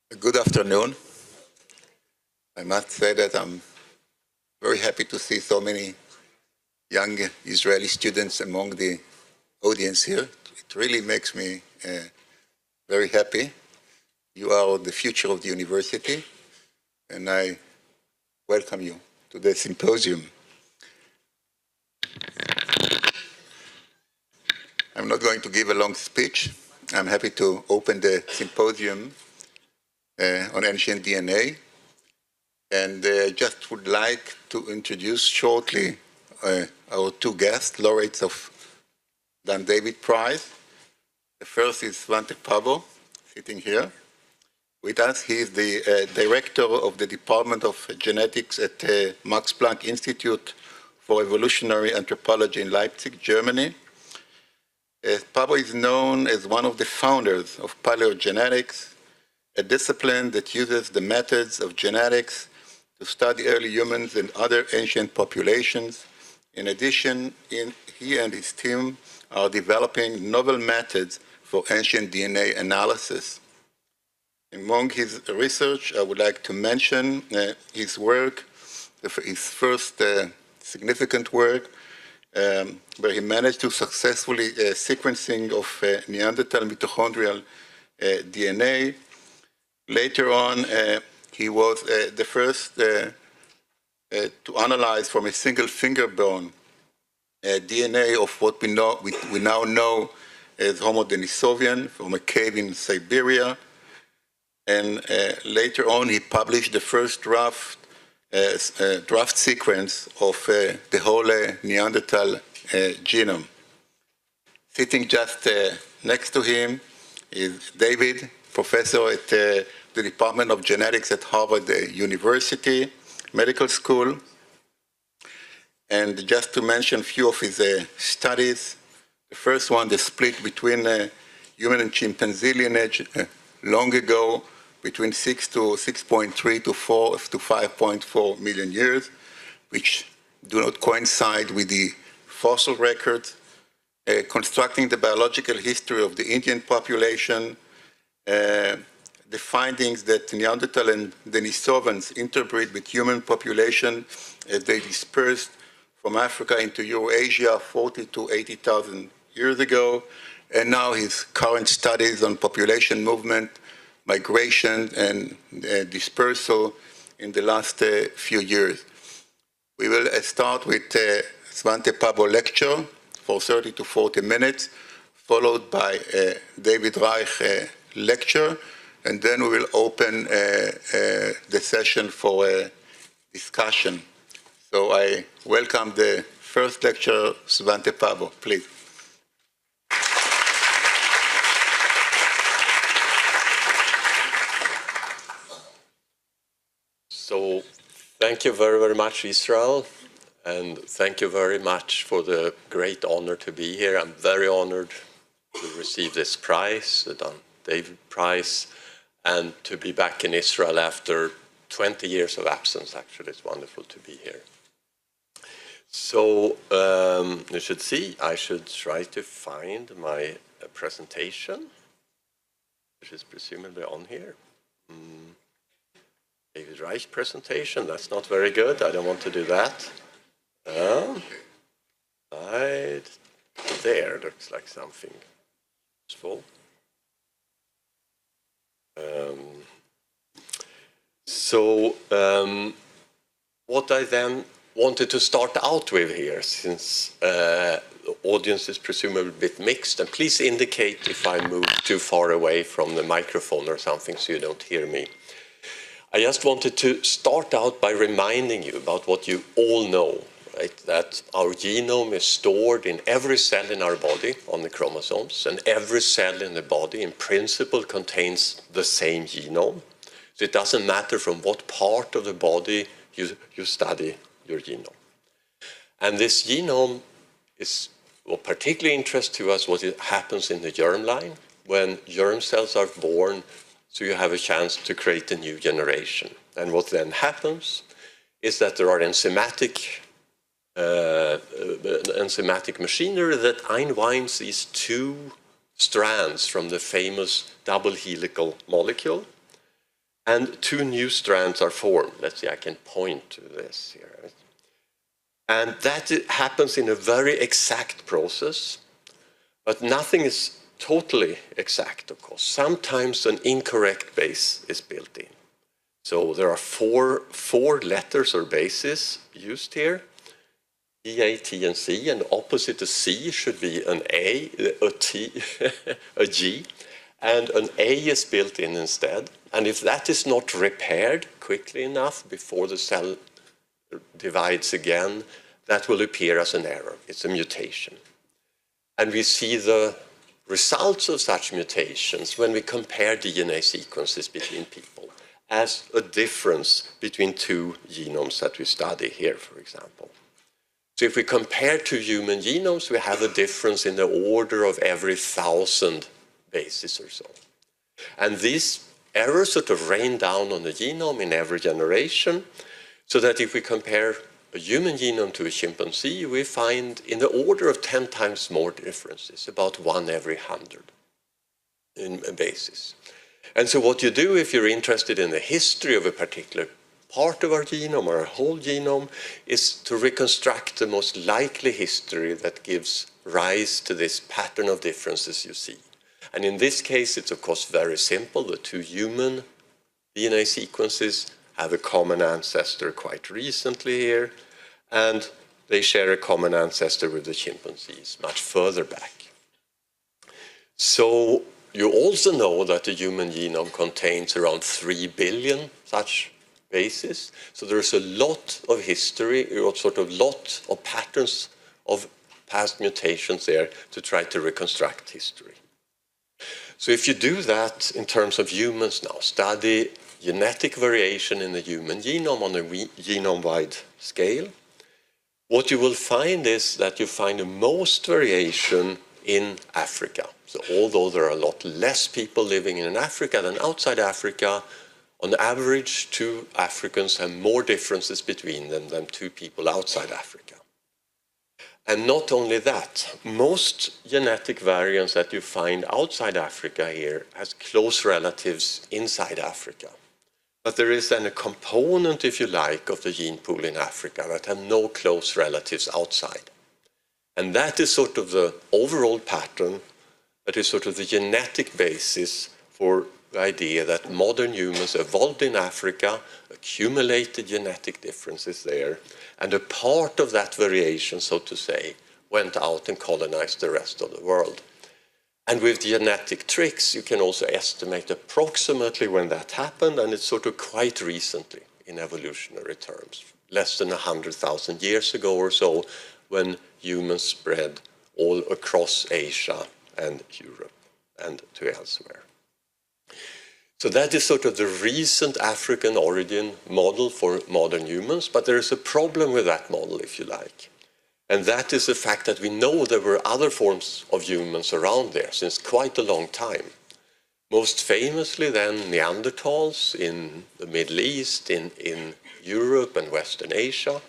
Good afternoon. I must say that I'm very happy to see so many young Israeli students among the audience here. It really makes me very happy. You are the future of the university, and I welcome you to the symposium. I'm not going to give a long speech. I'm happy to open the symposium on ancient DNA. And I just would like to introduce shortly our two guests, laureates of Dan David Prize. The first is Svante Pabo, sitting here with us. He is the director of the Department of Genetics at Max Planck Institute for Evolutionary Anthropology in Leipzig, Germany. Pabo is known as one of the founders of paleogenetics, a discipline that uses the methods of genetics to study early humans and other ancient populations. In addition, he and his team are developing novel methods for ancient DNA analysis. Among his research, I would like to mention his work, his first significant work, where he managed to successfully sequencing of Neanderthal mitochondrial DNA. Later on, he was the first to analyze from a single finger bone DNA of what we now know as Homo denisovian from a cave in Siberia. And later on, he published the first draft sequence of the whole Neanderthal genome. Sitting just next to him is David, professor at the Department of Genetics at Harvard University Medical School. And just to mention a few of his studies, the first one, the split between human and chimpanzee lineage long ago, between 6.3 to 4 to 5.4 million years, which do not coincide with the fossil records, constructing the biological history of the Indian population, the findings that Neanderthal and Denisovans interbreed with human population as they dispersed from Africa into Eurasia 40 to 80,000 years ago, and now his current studies on population movement, migration, and dispersal in the last few years. We will start with Svante Pabo lecture for 30 to 40 minutes, followed by David Reich lecture, and then we will open the session for discussion. So I welcome the first lecturer, Svante Pabo, please. So thank you very, very much, Israel, and thank you very much for the great honor to be here. I'm very honored to receive this prize, the Dan David Prize, and to be back in Israel after 20 years of absence. Actually, it's wonderful to be here. So you should see, I should try to find my presentation, which is presumably on here. David Reich presentation, that's not very good. I don't want to do that. Right there looks like something useful. What I then wanted to start out with here, since the audience is presumably a bit mixed, and please indicate if I move too far away from the microphone or something so you don't hear me. I just wanted to start out by reminding you about what you all know, right? That our genome is stored in every cell in our body on the chromosomes, and every cell in the body in principle contains the same genome. So it doesn't matter from what part of the body you study your genome. And this genome is of particular interest to us, what happens in the germline when germ cells are born, so you have a chance to create a new generation. And what then happens is that there are enzymatic machinery that unwinds these two strands from the famous double helical molecule. and 2 new strands are formed. Let's see, I can point to this here. And that happens in a very exact process, but nothing is totally exact, of course. Sometimes an incorrect base is built in. So there are four letters or bases used here, E, A, T, and C, and opposite the C should be an A, a T, a G, and an A is built in instead. And if that is not repaired quickly enough before the cell divides again, that will appear as an error. It's a mutation. And we see the results of such mutations when we compare DNA sequences between people as a difference between 2 genomes that we study here, for example. So if we compare 2 human genomes, we have a difference in the order of every 1,000 bases or so. And these errors sort of rain down on the genome in every generation, so that if we compare a human genome to a chimpanzee, we find in the order of 10 times more differences, about 1 every 100 in bases. And so what you do if you're interested in the history of a particular part of our genome or our whole genome is to reconstruct the most likely history that gives rise to this pattern of differences you see. And in this case, it's of course very simple. The 2 human DNA sequences have a common ancestor quite recently here, and they share a common ancestor with the chimpanzees much further back. So you also know that the human genome contains around 3 billion such bases. So there's a lot of history, a sort of lot of patterns of past mutations there to try to reconstruct history. So if you do that in terms of humans now, study genetic variation in the human genome on a genome-wide scale, what you will find is that you find the most variation in Africa. So although there are a lot less people living in Africa than outside Africa, on average, 2 Africans have more differences between them than 2 people outside Africa. And not only that, most genetic variants that you find outside Africa here has close relatives inside Africa. But there is then a component, if you like, of the gene pool in Africa that have no close relatives outside. And that is sort of the overall pattern, that is sort of the genetic basis for the idea that modern humans evolved in Africa, accumulated genetic differences there, and a part of that variation, so to say, went out and colonized the rest of the world. And with genetic tricks, you can also estimate approximately when that happened, and it's sort of quite recently in evolutionary terms, less than 100,000 years ago or so, when humans spread all across Asia and Europe and to elsewhere. So that is sort of the recent African origin model for modern humans, but there is a problem with that model, if you like. And that is the fact that we know there were other forms of humans around there since quite a long time. Most famously then Neanderthals in the Middle East, in Europe and Western Asia,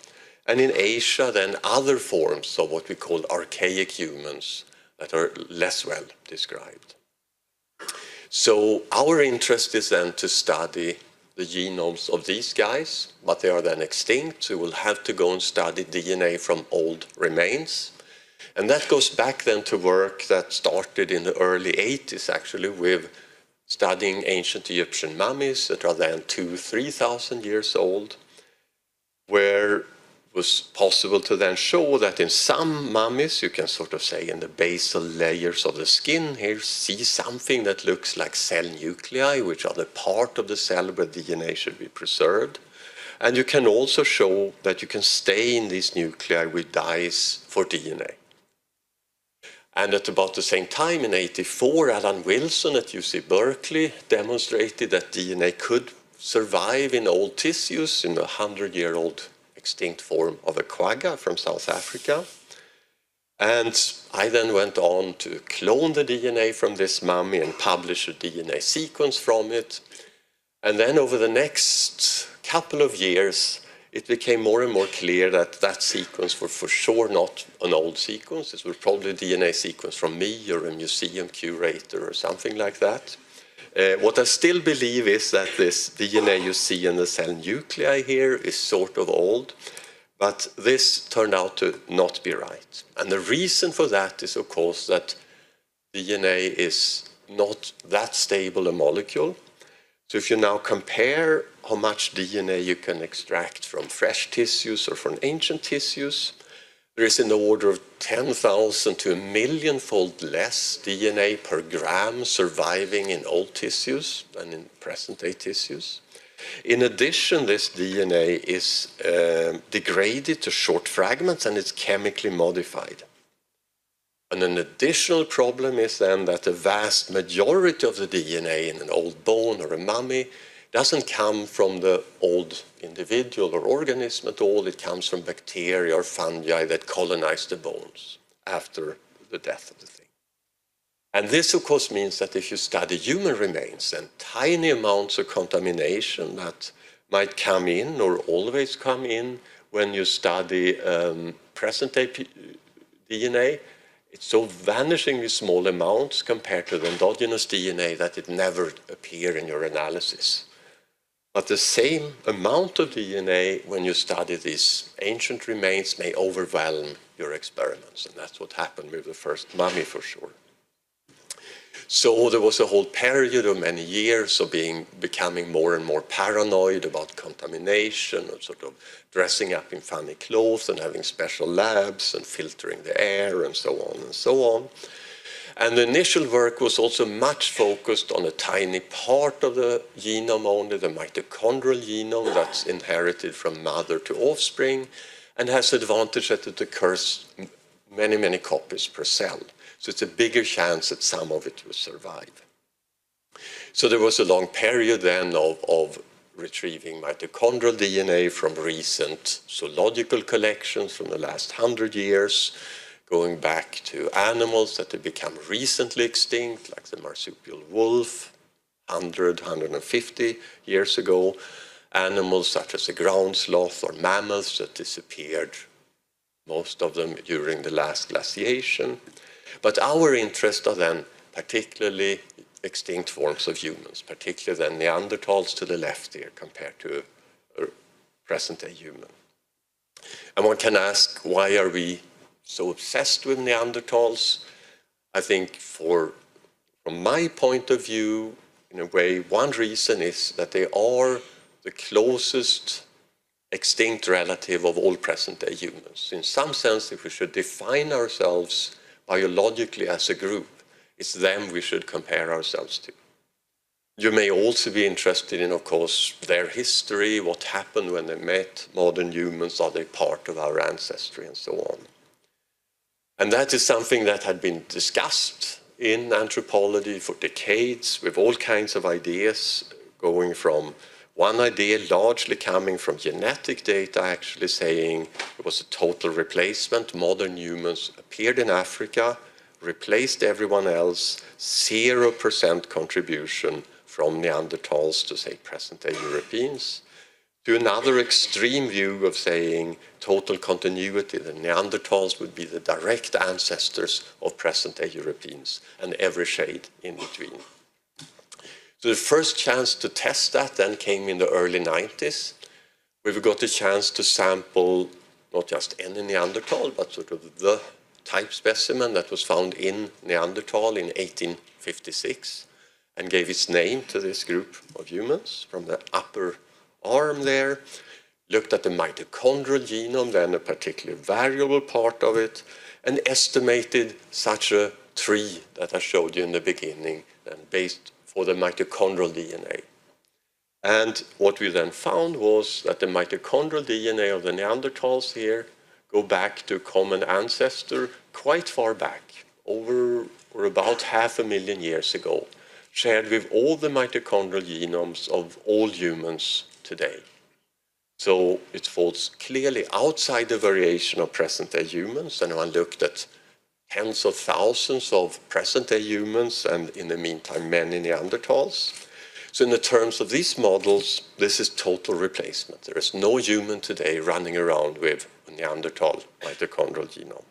and in Asia then other forms of what we call archaic humans that are less well described. So our interest is then to study the genomes of these guys, but they are then extinct, so we'll have to go and study DNA from old remains. And that goes back then to work that started in the early 80s actually with studying ancient Egyptian mummies that are then 2,000–3,000 years old, where it was possible to then show that in some mummies, you can sort of say in the basal layers of the skin here, see something that looks like cell nuclei, which are the part of the cell where DNA should be preserved. And you can also show that you can stain these nuclei with dyes for DNA. And at about the same time, in '84, Alan Wilson at UC Berkeley demonstrated that DNA could survive in old tissues in a 100-year-old extinct form of a quagga from South Africa. And I then went on to clone the DNA from this mummy and publish a DNA sequence from it. And then over the next couple of years, it became more and more clear that that sequence was for sure not an old sequence. This was probably a DNA sequence from me or a museum curator or something like that. What I still believe is that this DNA you see in the cell nuclei here is sort of old, but this turned out to not be right. And the reason for that is, of course, that DNA is not that stable a molecule. So if you now compare how much DNA you can extract from fresh tissues or from ancient tissues, there is in the order of 10,000 to 1,000,000-fold less DNA per gram surviving in old tissues than in present-day tissues. In addition, this DNA is degraded to short fragments and it's chemically modified. And an additional problem is then that the vast majority of the DNA in an old bone or a mummy doesn't come from the old individual or organism at all. It comes from bacteria or fungi that colonize the bones after the death of the thing. And this, of course, means that if you study human remains, then tiny amounts of contamination that might come in or always come in when you study present-day DNA, it's so vanishingly small amounts compared to the endogenous DNA that it never appears in your analysis. But the same amount of DNA when you study these ancient remains may overwhelm your experiments, and that's what happened with the first mummy for sure. So there was a whole period of many years of becoming more and more paranoid about contamination and sort of dressing up in funny clothes and having special labs and filtering the air and so on and so on. And the initial work was also much focused on a tiny part of the genome only, the mitochondrial genome that's inherited from mother to offspring and has the advantage that it occurs many, many copies per cell. So it's a bigger chance that some of it will survive. So there was a long period then of retrieving mitochondrial DNA from recent zoological collections from the last 100 years, going back to animals that have become recently extinct, like the marsupial wolf, 100, 150 years ago, animals such as the ground sloth or mammals that disappeared, most of them during the last glaciation. But our interests are then particularly extinct forms of humans, particularly the Neanderthals to the left here compared to a present-day human. And one can ask, why are we so obsessed with Neanderthals? I think from my point of view, in a way, one reason is that they are the closest extinct relative of all present-day humans. In some sense, if we should define ourselves biologically as a group, it's them we should compare ourselves to. You may also be interested in, of course, their history, what happened when they met modern humans, are they part of our ancestry, and so on. And that is something that had been discussed in anthropology for decades with all kinds of ideas, going from one idea largely coming from genetic data, actually saying it was a total replacement. Modern humans appeared in Africa, replaced everyone else, 0% contribution from Neanderthals to, say, present-day Europeans, to another extreme view of saying total continuity. The Neanderthals would be the direct ancestors of present-day Europeans and every shade in between. So the first chance to test that then came in the early 90s. We've got a chance to sample not just any Neanderthal, but sort of the type specimen that was found in Neanderthal in 1856 and gave its name to this group of humans from the upper arm there. Looked at the mitochondrial genome, then a particularly variable part of it, and estimated such a tree that I showed you in the beginning, and based for the mitochondrial DNA. And what we then found was that the mitochondrial DNA of the Neanderthals here go back to a common ancestor quite far back, over or about 500,000 years ago, shared with all the mitochondrial genomes of all humans today. So it falls clearly outside the variation of present-day humans, and one looked at tens of thousands of present-day humans and in the meantime many Neanderthals. So in the terms of these models, this is total replacement. There is no human today running around with a Neanderthal mitochondrial genome.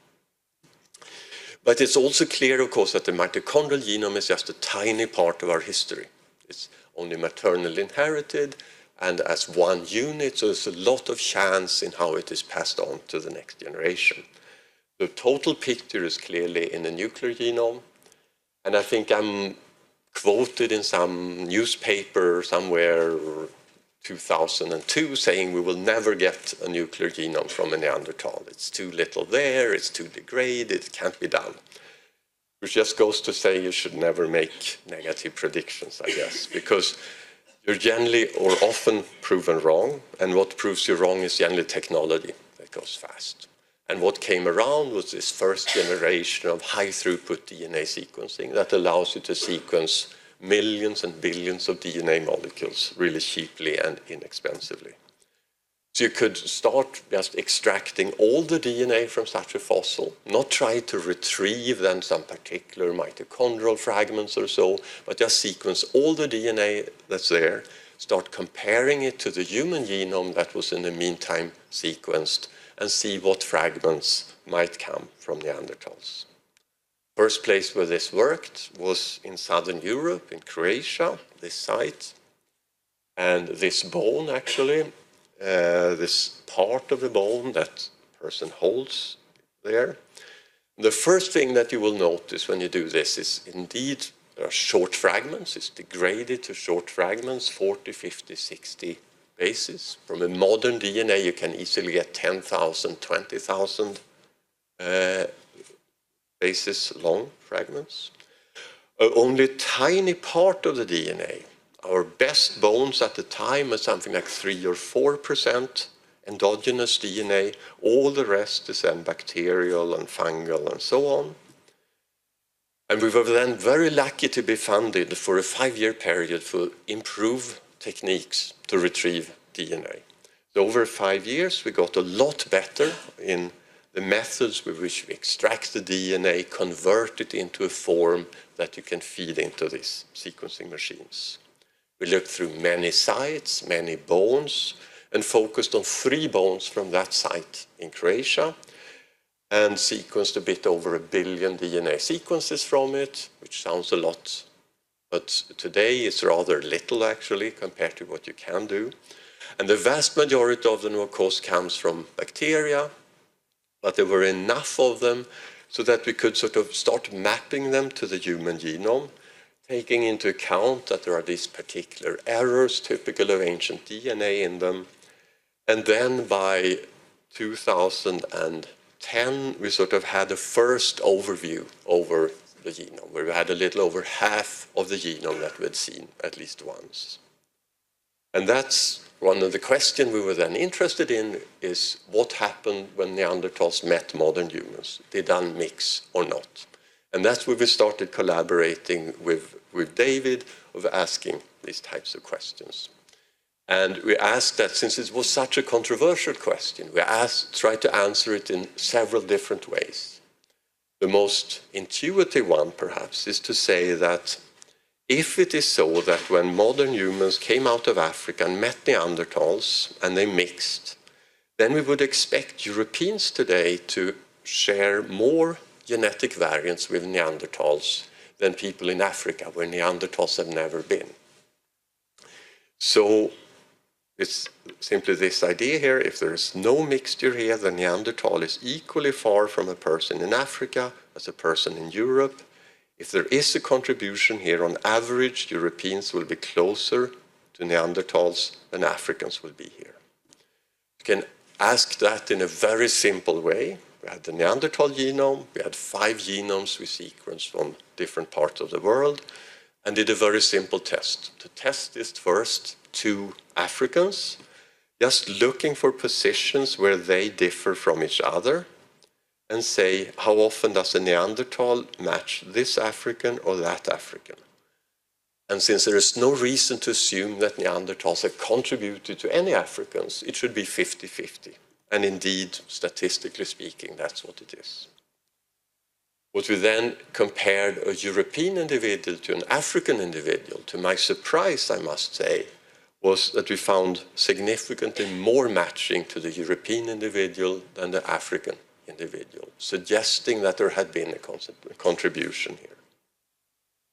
But it's also clear, of course, that the mitochondrial genome is just a tiny part of our history. It's only maternally inherited and as one unit, so there's a lot of chance in how it is passed on to the next generation. The total picture is clearly in the nuclear genome, and I think I'm quoted in some newspaper somewhere 2002 saying we will never get a nuclear genome from a Neanderthal. It's too little there, it's too degraded, it can't be done. Which just goes to say you should never make negative predictions, I guess, because you're generally or often proven wrong, and what proves you wrong is generally technology that goes fast. And what came around was this first generation of high-throughput DNA sequencing that allows you to sequence millions and billions of DNA molecules really cheaply and inexpensively. So you could start just extracting all the DNA from such a fossil, not try to retrieve then some particular mitochondrial fragments or so, but just sequence all the DNA that's there, start comparing it to the human genome that was in the meantime sequenced, and see what fragments might come from Neanderthals. First place where this worked was in Southern Europe, in Croatia, this site. And this bone, actually, this part of the bone that the person holds there. The first thing that you will notice when you do this is indeed there are short fragments. It's degraded to short fragments, 40, 50, 60 bases. From a modern DNA, you can easily get 10,000, 20,000 bases long fragments. Only a tiny part of the DNA. Our best bones at the time are something like 3 or 4% endogenous DNA. All the rest is then bacterial and fungal and so on. And we were then very lucky to be funded for a 5-year period to improve techniques to retrieve DNA. So over 5 years, we got a lot better in the methods with which we extract the DNA, convert it into a form that you can feed into these sequencing machines. We looked through many sites, many bones, and focused on 3 bones from that site in Croatia, and sequenced a bit over 1 billion DNA sequences from it, which sounds a lot, but today it's rather little actually compared to what you can do. And the vast majority of them, of course, comes from bacteria, but there were enough of them so that we could sort of start mapping them to the human genome, taking into account that there are these particular errors typical of ancient DNA in them. And then by 2010, we sort of had a first overview over the genome, where we had a little over half of the genome that we had seen at least once. And that's one of the questions we were then interested in, is what happened when Neanderthals met modern humans? Did they mix or not? And that's where we started collaborating with David of asking these types of questions. And we asked that, since it was such a controversial question, we tried to answer it in several different ways. The most intuitive one, perhaps, is to say that if it is so that when modern humans came out of Africa and met Neanderthals and they mixed, then we would expect Europeans today to share more genetic variants with Neanderthals than people in Africa, where Neanderthals have never been. So it's simply this idea here: if there is no mixture here, the Neanderthal is equally far from a person in Africa as a person in Europe. If there is a contribution here, on average, Europeans will be closer to Neanderthals than Africans will be here. You can ask that in a very simple way. We had the Neanderthal genome, we had 5 genomes we sequenced from different parts of the world, and did a very simple test. To test this first, 2 Africans, just looking for positions where they differ from each other, and say, how often does a Neanderthal match this African or that African? And since there is no reason to assume that Neanderthals have contributed to any Africans, it should be 50-50. And indeed, statistically speaking, that's what it is. What we then compared a European individual to an African individual, to my surprise, I must say, was that we found significantly more matching to the European individual than the African individual, suggesting that there had been a contribution here.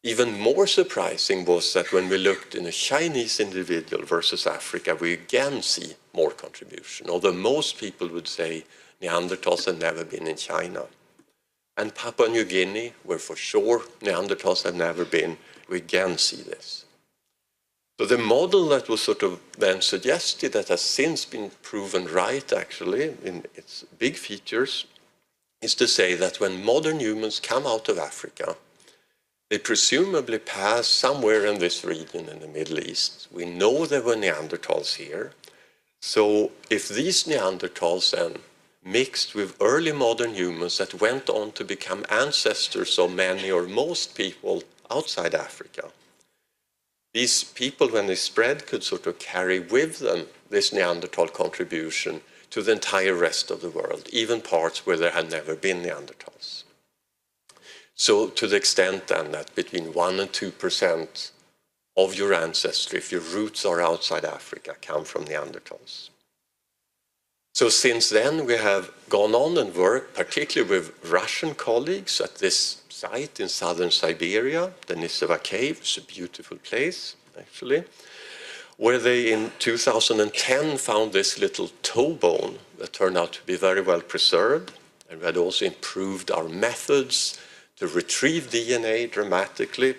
Even more surprising was that when we looked in a Chinese individual versus Africa, we again see more contribution, although most people would say Neanderthals have never been in China. And Papua New Guinea, where for sure Neanderthals have never been, we again see this. So the model that was sort of then suggested, that has since been proven right actually in its big features, is to say that when modern humans come out of Africa, they presumably pass somewhere in this region in the Middle East. We know there were Neanderthals here. So if these Neanderthals then mixed with early modern humans that went on to become ancestors of many or most people outside Africa, these people, when they spread, could sort of carry with them this Neanderthal contribution to the entire rest of the world, even parts where there had never been Neanderthals. So to the extent then that between 1% and 2% of your ancestry, if your roots are outside Africa, come from Neanderthals. So since then we have gone on and worked particularly with Russian colleagues at this site in southern Siberia, the Nisova Cave. It's a beautiful place, actually, where they in 2010 found this little toe bone that turned out to be very well preserved. And we had also improved our methods to retrieve DNA dramatically,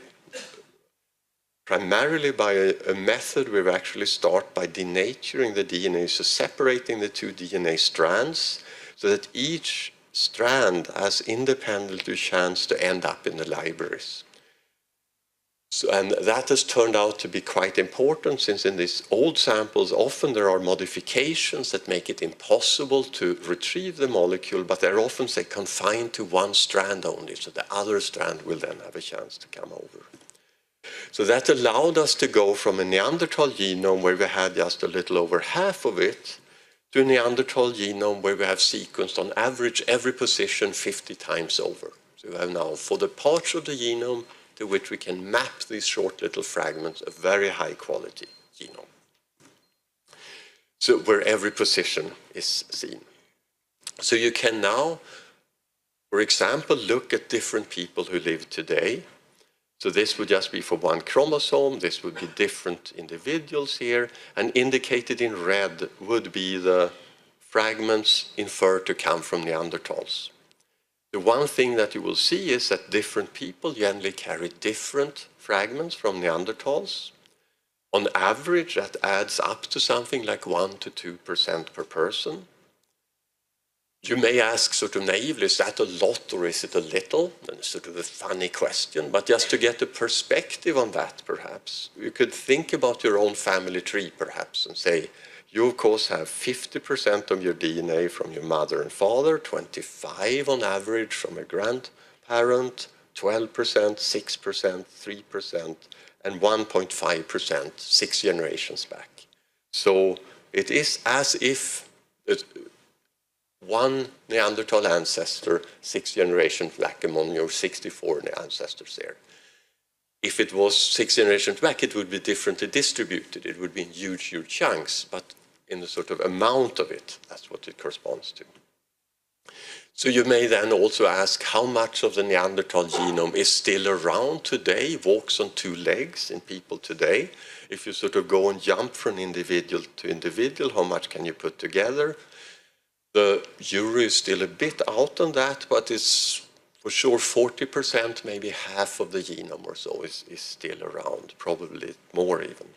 primarily by a method where we actually start by denaturing the DNA, so separating the two DNA strands, so that each strand has independently a chance to end up in the libraries. So, and that has turned out to be quite important, since in these old samples often there are modifications that make it impossible to retrieve the molecule, but they're often, say, confined to one strand only, so the other strand will then have a chance to come over. So that allowed us to go from a Neanderthal genome where we had just a little over half of it to a Neanderthal genome where we have sequenced on average every position 50 times over. So we have now, for the parts of the genome to which we can map these short little fragments, a very high quality genome. So where every position is seen. So you can now, for example, look at different people who live today. So this would just be for one chromosome. This would be different individuals here, and indicated in red would be the fragments inferred to come from Neanderthals. The one thing that you will see is that different people generally carry different fragments from Neanderthals. On average, that adds up to something like 1 to 2% per person. You may ask sort of naively, is that a lot or is it a little? And it's sort of a funny question, but just to get a perspective on that, perhaps, you could think about your own family tree, perhaps, and say, you, of course, have 50% of your DNA from your mother and father, 25% on average from a grandparent, 12%, 6%, 3%, and 1.5% 6 generations back. So it is as if one Neanderthal ancestor 6 generations back among your 64 ancestors there. If it was 6 generations back, it would be differently distributed. It would be in huge, huge chunks, but in the sort of amount of it, that's what it corresponds to. So you may then also ask how much of the Neanderthal genome is still around today, walks on 2 legs in people today. If you sort of go and jump from individual to individual, how much can you put together? The jury is still a bit out on that, but it's for sure 40%, maybe half of the genome or so is still around, probably more even.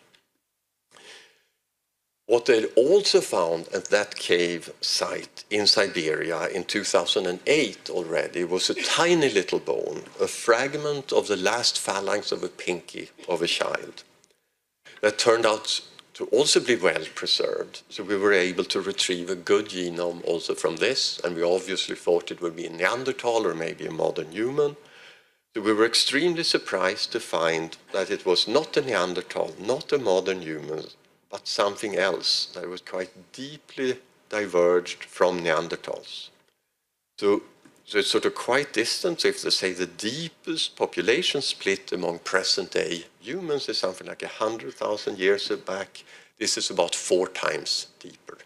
What they also found at that cave site in Siberia in 2008 already was a tiny little bone, a fragment of the last phalanx of a pinky of a child that turned out to also be well preserved. So we were able to retrieve a good genome also from this, and we obviously thought it would be a Neanderthal or maybe a modern human. So we were extremely surprised to find that it was not a Neanderthal, not a modern human, but something else that was quite deeply diverged from Neanderthals. So it's sort of quite distant. So if they say the deepest population split among present-day humans is something like 100,000 years back, this is about 4 times deeper.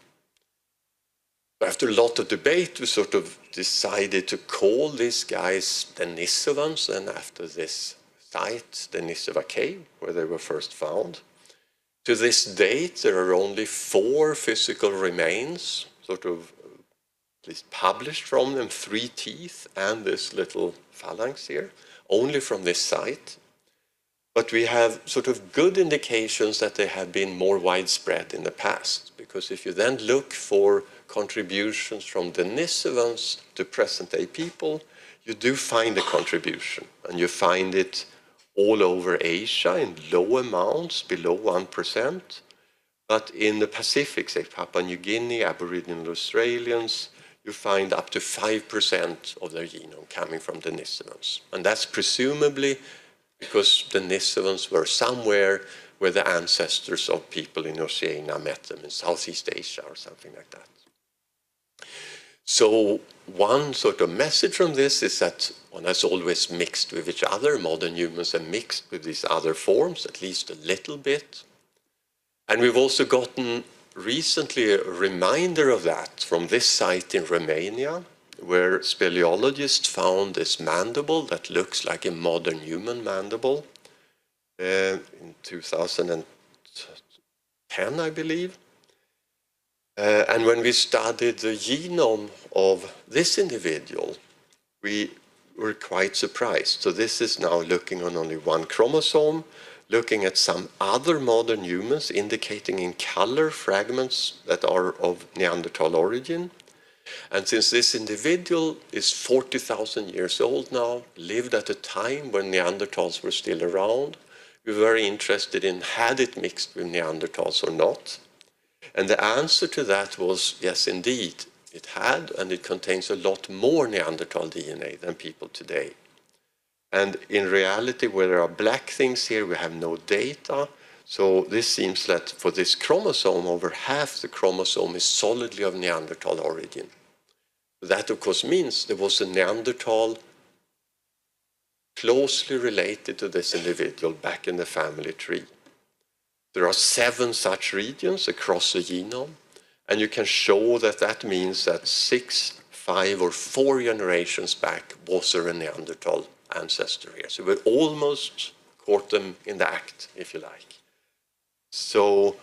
After a lot of debate, we sort of decided to call these guys Denisovans, and after this site, the Denisova Cave, where they were first found. To this date, there are only 4 physical remains, sort of at least published from them, 3 teeth and this little phalanx here, only from this site. But we have sort of good indications that they have been more widespread in the past, because if you then look for contributions from Denisovans to present-day people, you do find a contribution, and you find it all over Asia in low amounts, below 1%, but in the Pacific, say Papua New Guinea, Aboriginal Australians, you find up to 5% of their genome coming from Denisovans. And that's presumably because Denisovans were somewhere where the ancestors of people in Oceania met them, in Southeast Asia or something like that. So one sort of message from this is that one has always mixed with each other. Modern humans have mixed with these other forms, at least a little bit. And we've also gotten recently a reminder of that from this site in Romania, where speleologists found this mandible that looks like a modern human mandible in 2010, I believe. And when we studied the genome of this individual, we were quite surprised. So this is now looking on only 1 chromosome, looking at some other modern humans, indicating in color fragments that are of Neanderthal origin. And since this individual is 40,000 years old now, lived at a time when Neanderthals were still around, we were very interested in had it mixed with Neanderthals or not. And the answer to that was, yes, indeed, it had, and it contains a lot more Neanderthal DNA than people today. And in reality, where there are black things here, we have no data. So this seems that for this chromosome, over half the chromosome is solidly of Neanderthal origin. That, of course, means there was a Neanderthal closely related to this individual back in the family tree. There are 7 such regions across the genome, and you can show that that means that 6, 5, or 4 generations back was there a Neanderthal ancestor here. So we almost caught them in the act, if you like. So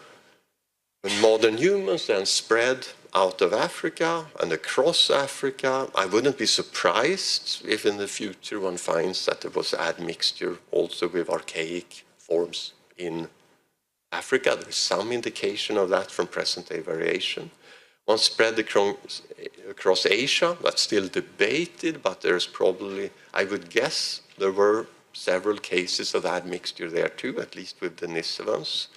when modern humans then spread out of Africa and across Africa, I wouldn't be surprised if in the future one finds that there was admixture also with archaic forms in Africa. There is some indication of that from present-day variation. One spread across Asia, that's still debated, but there's probably, I would guess, there were several cases of admixture there too, at least with Denisovans.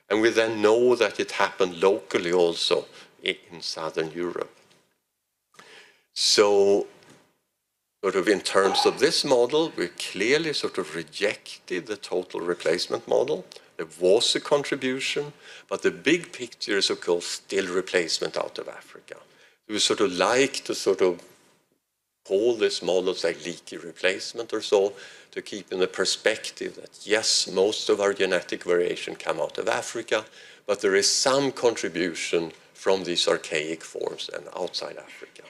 And we then know that it happened locally also in Southern Europe. So, sort of in terms of this model, we clearly sort of rejected the total replacement model. There was a contribution, but the big picture is, of course, still replacement out of Africa. We sort of like to sort of call this model like leaky replacement or so, to keep in the perspective that, yes, most of our genetic variation come out of Africa, but there is some contribution from these archaic forms and outside Africa.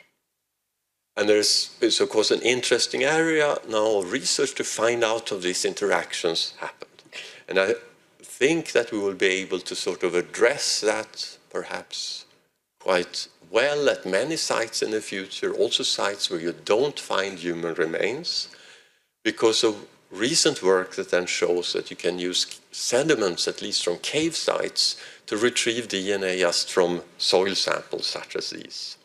And there's of course, an interesting area now of research to find out how these interactions happened. And I think that we will be able to sort of address that perhaps quite well at many sites in the future, also sites where you don't find human remains, because of recent work that then shows that you can use sediments, at least from cave sites, to retrieve DNA just from soil samples such as these.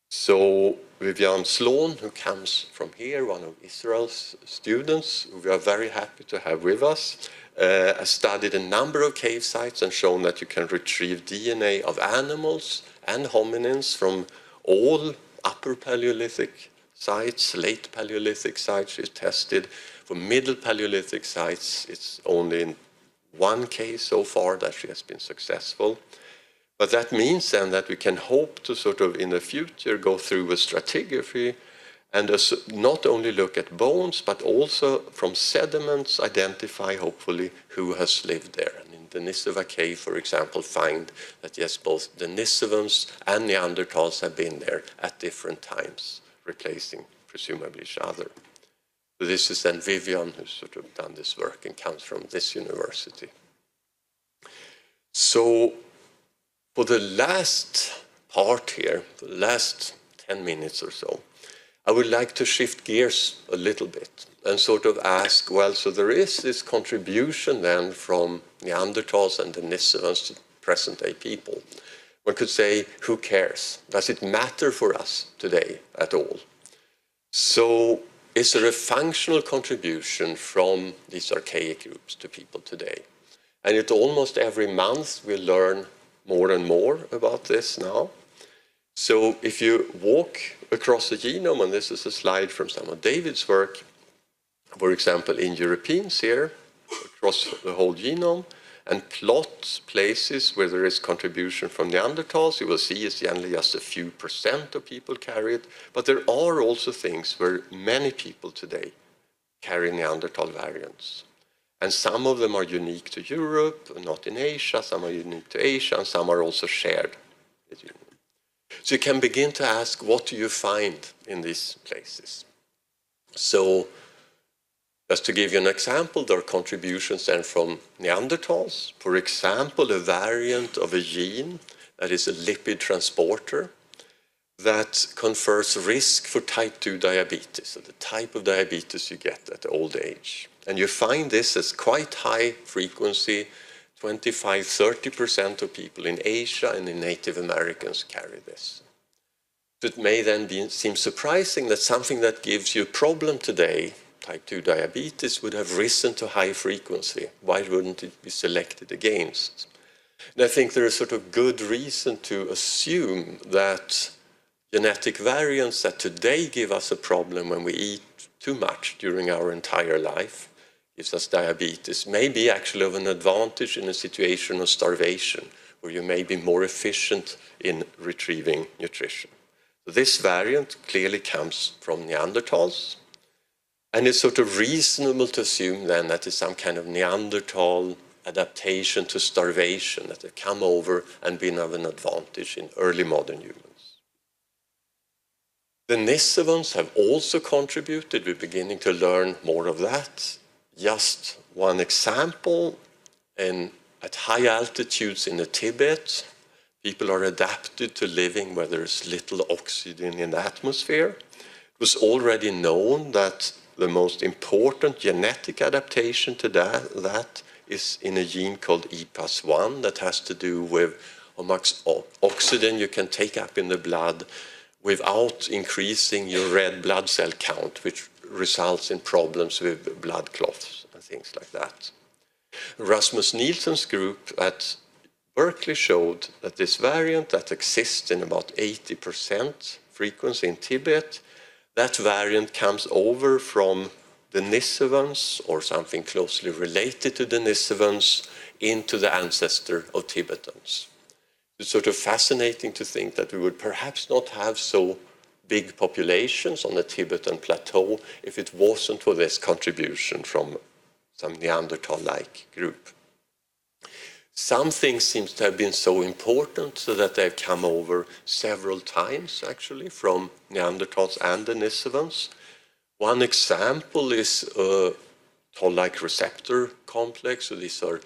So Vivian Sloan, who comes from here, one of Israel's students, who we are very happy to have with us, has studied a number of cave sites and shown that you can retrieve DNA of animals and hominins from all upper Paleolithic sites, late Paleolithic sites. She's tested. For middle Paleolithic sites, it's only in 1 case so far that she has been successful. But that means then that we can hope to sort of in the future go through a stratigraphy and not only look at bones, but also from sediments identify hopefully who has lived there. And in Denisova Cave, for example, find that yes, both Denisovans and Neanderthals have been there at different times, replacing presumably each other. So this is then Vivian who's sort of done this work and comes from this university. So for the last part here, for the last 10 minutes or so, I would like to shift gears a little bit and sort of ask, well, so there is this contribution then from Neanderthals and Denisovans to present-day people. One could say, who cares? Does it matter for us today at all? So is there a functional contribution from these archaic groups to people today? And it almost every month we learn more and more about this now. So if you walk across the genome, and this is a slide from some of David's work, for example, in Europeans here, across the whole genome, and plot places where there is contribution from Neanderthals, you will see it's generally just a few % of people carry it, but there are also things where many people today carry Neanderthal variants. And some of them are unique to Europe, not in Asia, some are unique to Asia, and some are also shared. So you can begin to ask, what do you find in these places? So just to give you an example, there are contributions then from Neanderthals. For example, a variant of a gene that is a lipid transporter that confers risk for type 2 diabetes, so the type of diabetes you get at old age. And you find this as quite high frequency, 25–30% of people in Asia and in Native Americans carry this. So it may then seem surprising that something that gives you a problem today, type 2 diabetes, would have risen to high frequency. Why wouldn't it be selected against? And I think there is sort of good reason to assume that genetic variants that today give us a problem when we eat too much during our entire life, gives us diabetes, may be actually of an advantage in a situation of starvation, where you may be more efficient in retrieving nutrition. So this variant clearly comes from Neanderthals, and it's sort of reasonable to assume then that it's some kind of Neanderthal adaptation to starvation that have come over and been of an advantage in early modern humans. The Denisovans have also contributed. We're beginning to learn more of that. Just one example, at high altitudes in the Tibet, people are adapted to living where there's little oxygen in the atmosphere. It was already known that the most important genetic adaptation to that is in a gene called EPAS1 that has to do with how much oxygen you can take up in the blood without increasing your red blood cell count, which results in problems with blood clots and things like that. Rasmus Nielsen's group at Berkeley showed that this variant that exists in about 80% frequency in Tibet, that variant comes over from Denisovans or something closely related to Denisovans into the ancestor of Tibetans. It's sort of fascinating to think that we would perhaps not have so big populations on the Tibetan plateau if it wasn't for this contribution from some Neanderthal-like group. Some things seem to have been so important so that they've come over several times, actually, from Neanderthals and Denisovans. One example is a toll-like receptor complex. So these are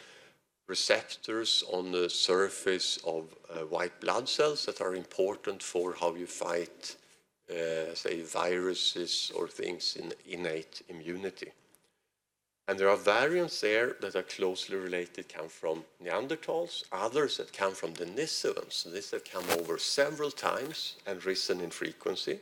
receptors on the surface of white blood cells that are important for how you fight say, viruses or things in innate immunity. And there are variants there that are closely related, come from Neanderthals, others that come from Denisovans. So these have come over several times and risen in frequency.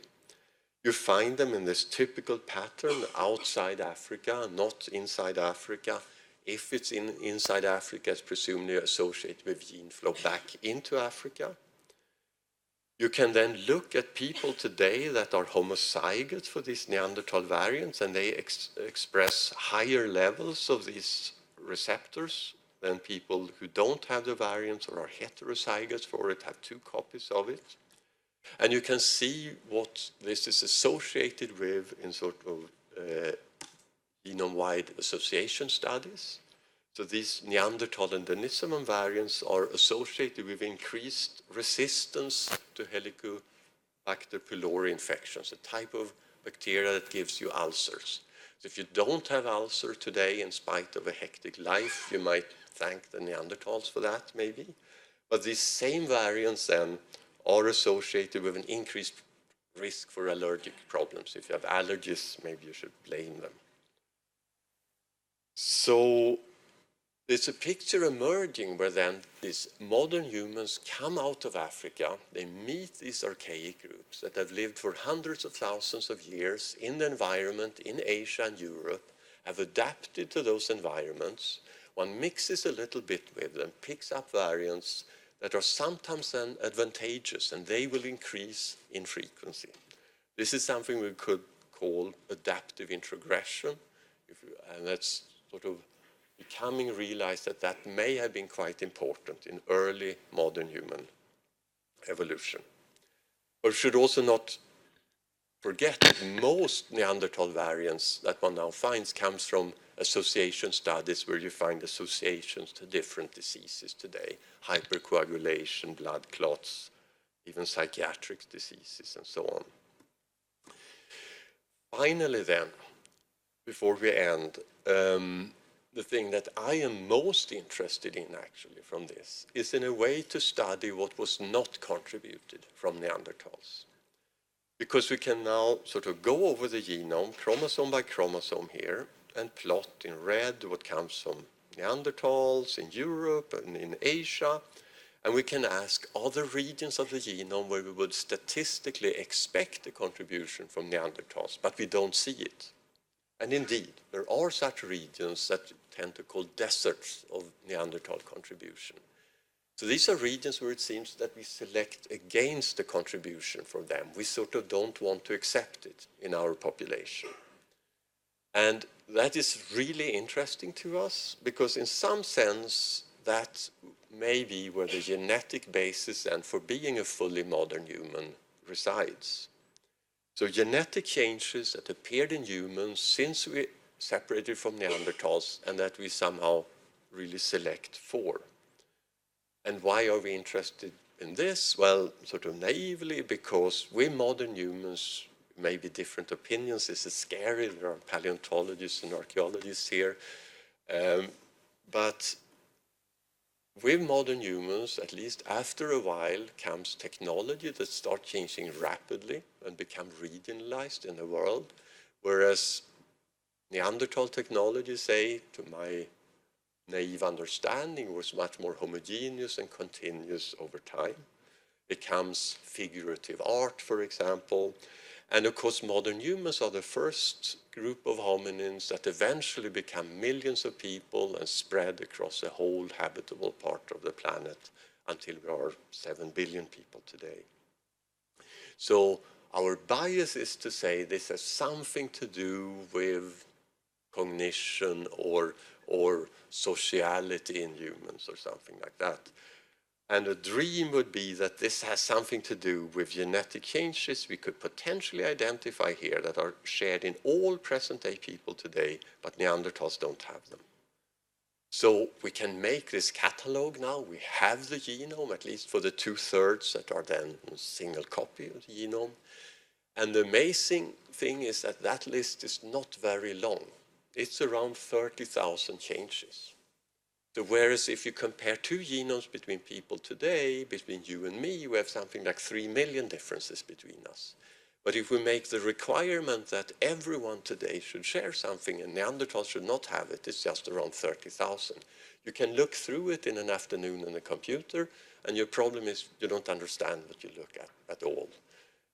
You find them in this typical pattern outside Africa, not inside Africa. If it's inside Africa, it's presumably associated with gene flow back into Africa. You can then look at people today that are homozygous for these Neanderthal variants, and they express higher levels of these receptors than people who don't have the variants or are heterozygous for it, have 2 copies of it. And you can see what this is associated with in sort of genome-wide association studies. So these Neanderthal and Denisovan variants are associated with increased resistance to Helicobacter pylori infections, a type of bacteria that gives you ulcers. So if you don't have ulcer today, in spite of a hectic life, you might thank the Neanderthals for that, maybe. But these same variants then are associated with an increased risk for allergic problems. If you have allergies, maybe you should blame them. So there's a picture emerging where then these modern humans come out of Africa, they meet these archaic groups that have lived for hundreds of thousands of years in the environment in Asia and Europe, have adapted to those environments. One mixes a little bit with them, picks up variants that are sometimes then advantageous, and they will increase in frequency. This is something we could call adaptive introgression, and that's sort of becoming realized that that may have been quite important in early modern human evolution. But we should also not forget that most Neanderthal variants that one now finds comes from association studies where you find associations to different diseases today, hypercoagulation, blood clots, even psychiatric diseases, and so on. Finally then, before we end, the thing that I am most interested in actually from this is in a way to study what was not contributed from Neanderthals. Because we can now sort of go over the genome, chromosome by chromosome here, and plot in red what comes from Neanderthals in Europe and in Asia. And we can ask, are there regions of the genome where we would statistically expect a contribution from Neanderthals, but we don't see it? And indeed, there are such regions that tend to call deserts of Neanderthal contribution. So these are regions where it seems that we select against the contribution from them. We sort of don't want to accept it in our population. And that is really interesting to us because in some sense that may be where the genetic basis and for being a fully modern human resides. So genetic changes that appeared in humans since we separated from Neanderthals and that we somehow really select for. And why are we interested in this? Well, sort of naively, because we modern humans, maybe different opinions, this is scary, there are paleontologists and archaeologists here, but with modern humans, at least after a while, comes technology that starts changing rapidly and become regionalized in the world, whereas Neanderthal technology, say, to my naive understanding, was much more homogeneous and continuous over time. It comes figurative art, for example. And of course, modern humans are the first group of hominins that eventually become millions of people and spread across the whole habitable part of the planet until we are 7 billion people today. So our bias is to say this has something to do with cognition or sociality in humans or something like that. And a dream would be that this has something to do with genetic changes we could potentially identify here that are shared in all present-day people today, but Neanderthals don't have them. So we can make this catalog now. We have the genome, at least for the 2/3 that are then a single copy of the genome. And the amazing thing is that that list is not very long. It's around 30,000 changes. So whereas if you compare two genomes between people today, between you and me, we have something like 3 million differences between us. But if we make the requirement that everyone today should share something and Neanderthals should not have it, it's just around 30,000. You can look through it in an afternoon on a computer, and your problem is you don't understand what you look at all.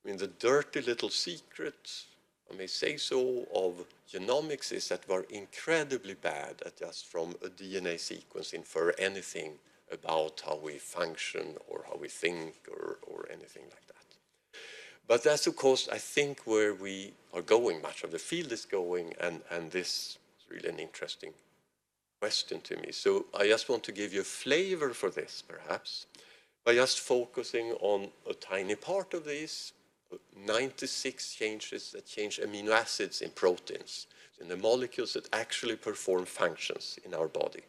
I mean, the dirty little secret, I may say so, of genomics is that we're incredibly bad at just from a DNA sequence infer anything about how we function or how we think or anything like that. But that's, of course, I think where we are going, much of the field is going, and this is really an interesting question to me. So I just want to give you a flavor for this, perhaps, by just focusing on a tiny part of this. 96 changes that change amino acids in proteins, in the molecules that actually perform functions in our body.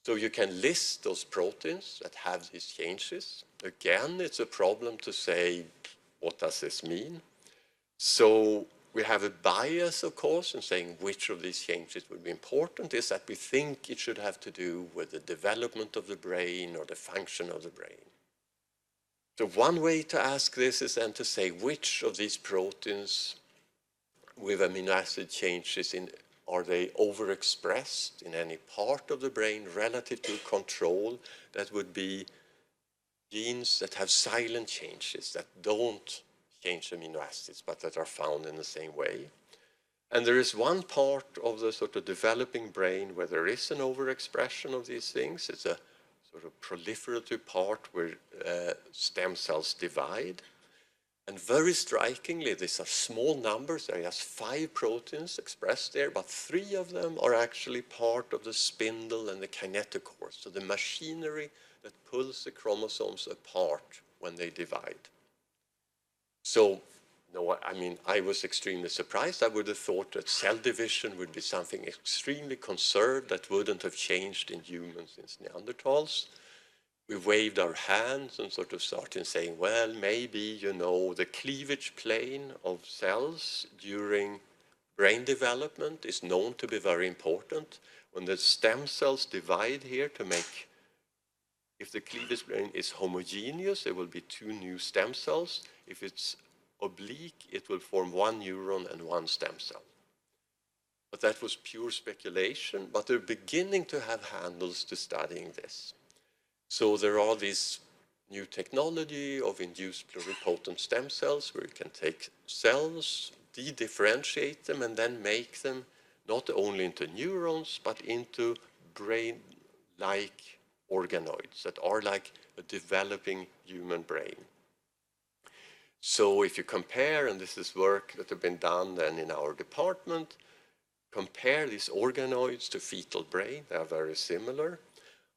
So you can list those proteins that have these changes. Again, it's a problem to say, what does this mean? So we have a bias, of course, in saying which of these changes would be important, is that we think it should have to do with the development of the brain or the function of the brain. So one way to ask this is then to say which of these proteins with amino acid changes are they overexpressed in any part of the brain relative to control that would be genes that have silent changes that don't change amino acids but that are found in the same way. And there is one part of the sort of developing brain where there is an overexpression of these things. It's a sort of proliferative part where stem cells divide. And very strikingly, these are small numbers. There are just 5 proteins expressed there, but 3 of them are actually part of the spindle and the kinetochore, so the machinery that pulls the chromosomes apart when they divide. So, no, I mean, I was extremely surprised. I would have thought that cell division would be something extremely conserved that wouldn't have changed in humans since Neanderthals. We waved our hands and sort of started saying, well, maybe, you know, the cleavage plane of cells during brain development is known to be very important. When the stem cells divide here to make, if the cleavage plane is homogeneous, there will be 2 new stem cells. If it's oblique, it will form 1 neuron and 1 stem cell. But that was pure speculation, but they're beginning to have handles to studying this. So there are these new technology of induced pluripotent stem cells where you can take cells, de-differentiate them, and then make them not only into neurons, but into brain-like organoids that are like a developing human brain. So if you compare, and this is work that have been done then in our department, compare these organoids to fetal brain, they are very similar.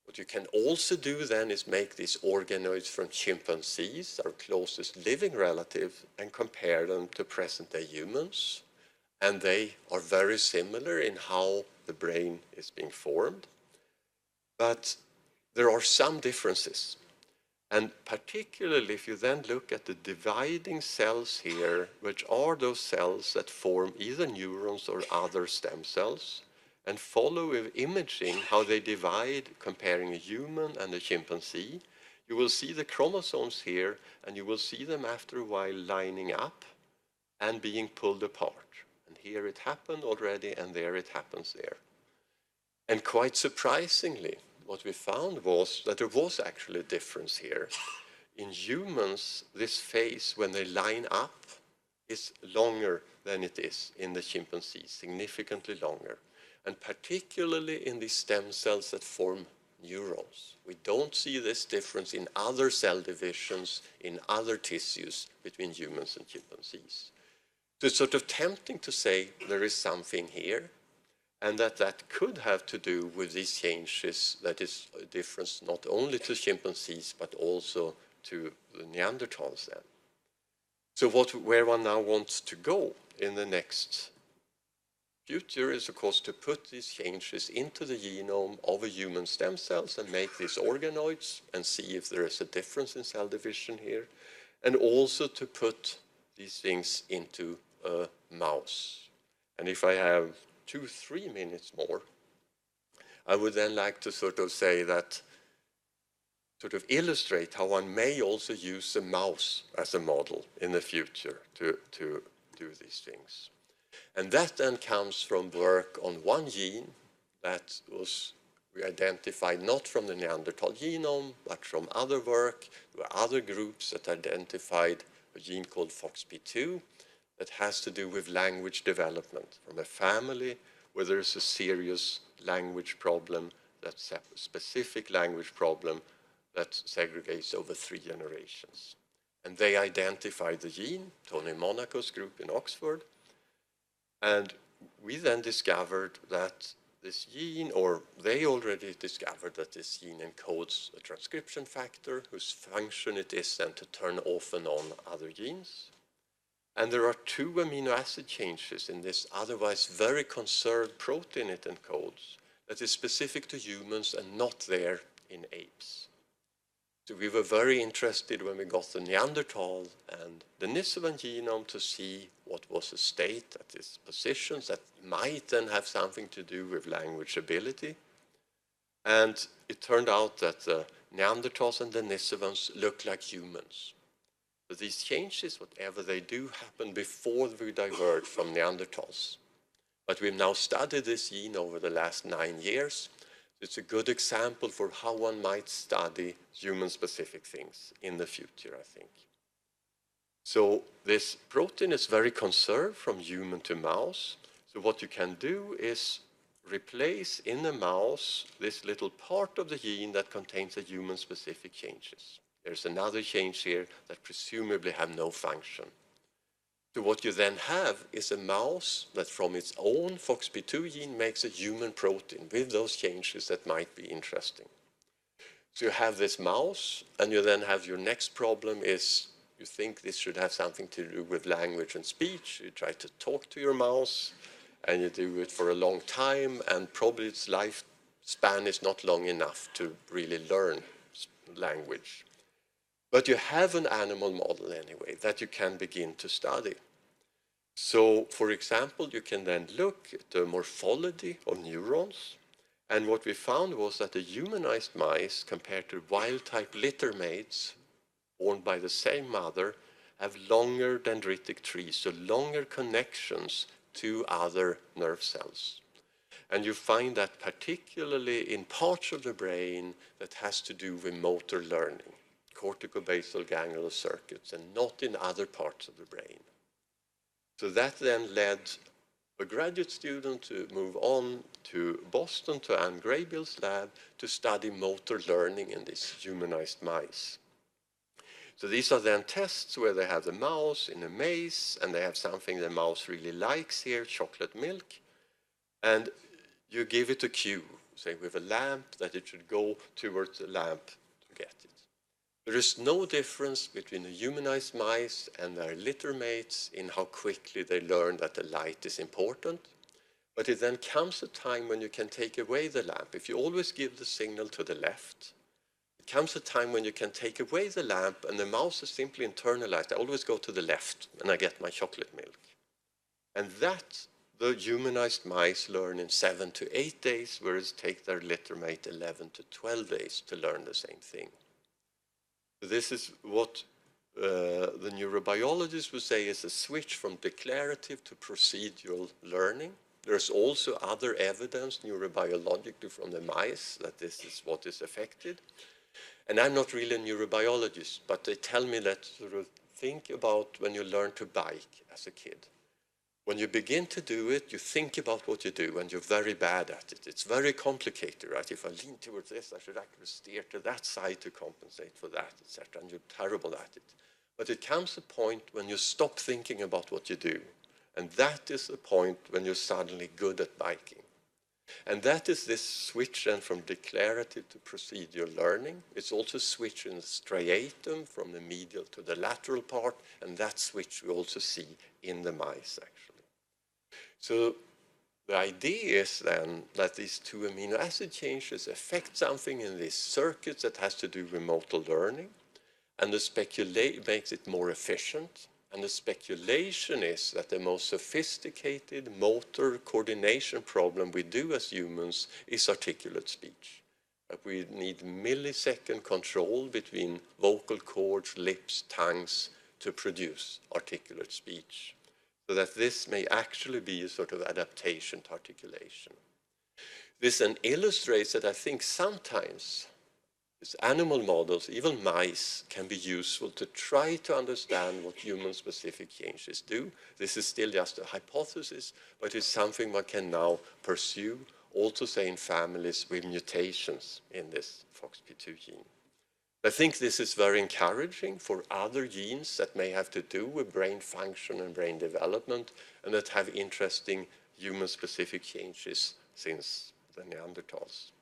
What you can also do then is make these organoids from chimpanzees, our closest living relative, and compare them to present-day humans. And they are very similar in how the brain is being formed. But there are some differences. And particularly if you then look at the dividing cells here, which are those cells that form either neurons or other stem cells, and follow with imaging how they divide, comparing a human and a chimpanzee, you will see the chromosomes here, and you will see them after a while lining up and being pulled apart. And here it happened already, and there it happens there. And quite surprisingly, what we found was that there was actually a difference here. In humans, this phase, when they line up, is longer than it is in the chimpanzees, significantly longer. And particularly in these stem cells that form neurons. We don't see this difference in other cell divisions, in other tissues between humans and chimpanzees. So it's sort of tempting to say there is something here, and that could have to do with these changes that is a difference not only to chimpanzees, but also to the Neanderthals then. So where one now wants to go in the next future is, of course, to put these changes into the genome of a human stem cells and make these organoids and see if there is a difference in cell division here, and also to put these things into a mouse. And if I have 2-3 minutes more, I would then like to sort of say that, sort of illustrate how one may also use a mouse as a model in the future to do these things. And that then comes from work on one gene that we identified not from the Neanderthal genome, but from other work. There were other groups that identified a gene called FOXP2 that has to do with language development from a family where there's a serious language problem, that's a specific language problem that segregates over 3 generations. And they identified the gene, Tony Monaco's group in Oxford. And we then discovered that this gene, or they already discovered that this gene encodes a transcription factor whose function it is then to turn off and on other genes. And there are 2 amino acid changes in this otherwise very conserved protein it encodes that is specific to humans and not there in apes. So we were very interested when we got the Neanderthal and Denisovan genome to see what was the state at its positions that might then have something to do with language ability. And it turned out that the Neanderthals and Denisovans look like humans. So these changes, whatever they do, happen before we diverge from Neanderthals. But we've now studied this gene over the last 9 years. It's a good example for how one might study human-specific things in the future, I think. So this protein is very conserved from human to mouse. So what you can do is replace in the mouse this little part of the gene that contains the human-specific changes. There's another change here that presumably have no function. So what you then have is a mouse that from its own FOXP2 gene makes a human protein with those changes that might be interesting. So you have this mouse, and you then have your next problem is you think this should have something to do with language and speech. You try to talk to your mouse, and you do it for a long time, and probably its lifespan is not long enough to really learn language. But you have an animal model anyway that you can begin to study. So, for example, you can then look at the morphology of neurons. And what we found was that the humanized mice, compared to wild-type littermates born by the same mother, have longer dendritic trees, so longer connections to other nerve cells. And you find that particularly in parts of the brain that has to do with motor learning, corticobasal ganglion circuits, and not in other parts of the brain. So that then led a graduate student to move on to Boston, to Anne Graybill's lab, to study motor learning in these humanized mice. So these are then tests where they have the mouse in a maze, and they have something the mouse really likes here, chocolate milk, and you give it a cue, say with a lamp, that it should go towards the lamp to get it. There is no difference between the humanized mice and their littermates in how quickly they learn that the light is important. But it then comes a time when you can take away the lamp. If you always give the signal to the left, it comes a time when you can take away the lamp and the mouse is simply internalized. I always go to the left and I get my chocolate milk. And that the humanized mice learn in 7 to 8 days, whereas take their littermate 11 to 12 days to learn the same thing. This is what the neurobiologists would say is a switch from declarative to procedural learning. There's also other evidence neurobiologically from the mice that this is what is affected. And I'm not really a neurobiologist, but they tell me that sort of think about when you learn to bike as a kid. When you begin to do it, you think about what you do, and you're very bad at it. It's very complicated, right? If I lean towards this, I should actually steer to that side to compensate for that, etc. And you're terrible at it. But it comes a point when you stop thinking about what you do. And that is the point when you're suddenly good at biking. And that is this switch then from declarative to procedural learning. It's also a switch in the striatum from the medial to the lateral part, and that switch we also see in the mice, actually. So the idea is then that these two amino acid changes affect something in these circuits that has to do with motor learning, and the speculation makes it more efficient. And the speculation is that the most sophisticated motor coordination problem we do as humans is articulate speech. That we need millisecond control between vocal cords, lips, tongues to produce articulate speech. So that this may actually be a sort of adaptation to articulation. This then illustrates that I think sometimes animal models, even mice, can be useful to try to understand what human-specific changes do. This is still just a hypothesis, but it's something one can now pursue, also say in families with mutations in this FOXP2 gene. I think this is very encouraging for other genes that may have to do with brain function and brain development, and that have interesting human-specific changes since the Neanderthals.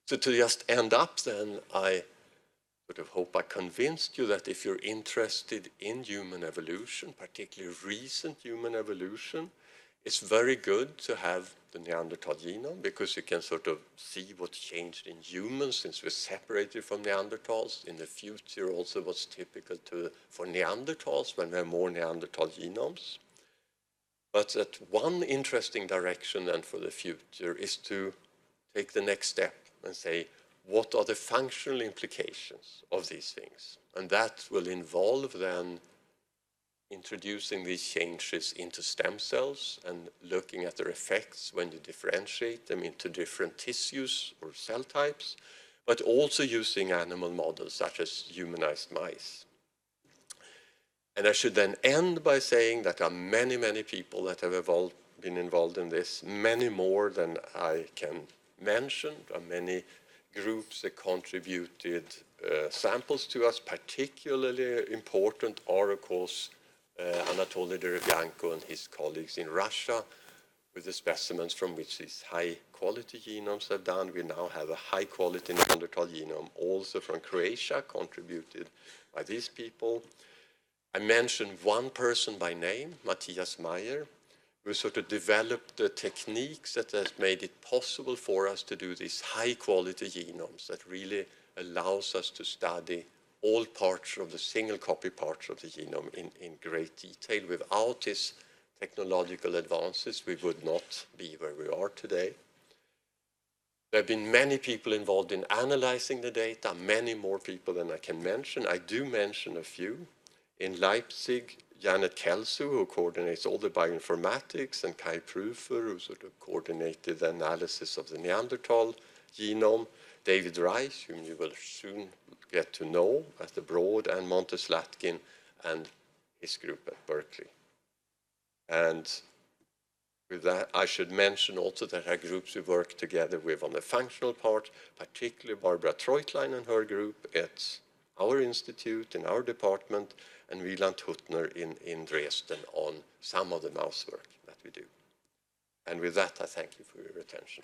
So to just end up then, I sort of hope I convinced you that if you're interested in human evolution, particularly recent human evolution, It's very good to have the Neanderthal genome because you can sort of see what changed in humans since we're separated from Neanderthals. In the future, also what's typical for Neanderthals when we have more Neanderthal genomes. But that one interesting direction then for the future is to take the next step and say, what are the functional implications of these things? And that will involve then introducing these changes into stem cells and looking at their effects when you differentiate them into different tissues or cell types, but also using animal models such as humanized mice. And I should then end by saying that there are many, many people that have been involved in this, many more than I can mention. There are many groups that contributed samples to us. Particularly important are, of course, Anatoly Derevyanko and his colleagues in Russia with the specimens from which these high-quality genomes have done. We now have a high-quality Neanderthal genome also from Croatia, contributed by these people. I mentioned one person by name, Matthias Meyer, who sort of developed the techniques that has made it possible for us to do these high-quality genomes that really allows us to study all parts of the single copy parts of the genome in great detail. Without his technological advances, we would not be where we are today. There have been many people involved in analyzing the data, many more people than I can mention. I do mention a few. In Leipzig, Janet Kelso, who coordinates all the bioinformatics, and Kai Prüfer, who sort of coordinated the analysis of the Neanderthal genome. David Reich, whom you will soon get to know at the Broad, and Monte Slatkin and his group at Berkeley. And with that, I should mention also that our groups we work together with on the functional part, particularly Barbara Treutlein and her group at our institute, in our department, and Wieland Huttner in Dresden on some of the mouse work that we do. And with that, I thank you for your attention.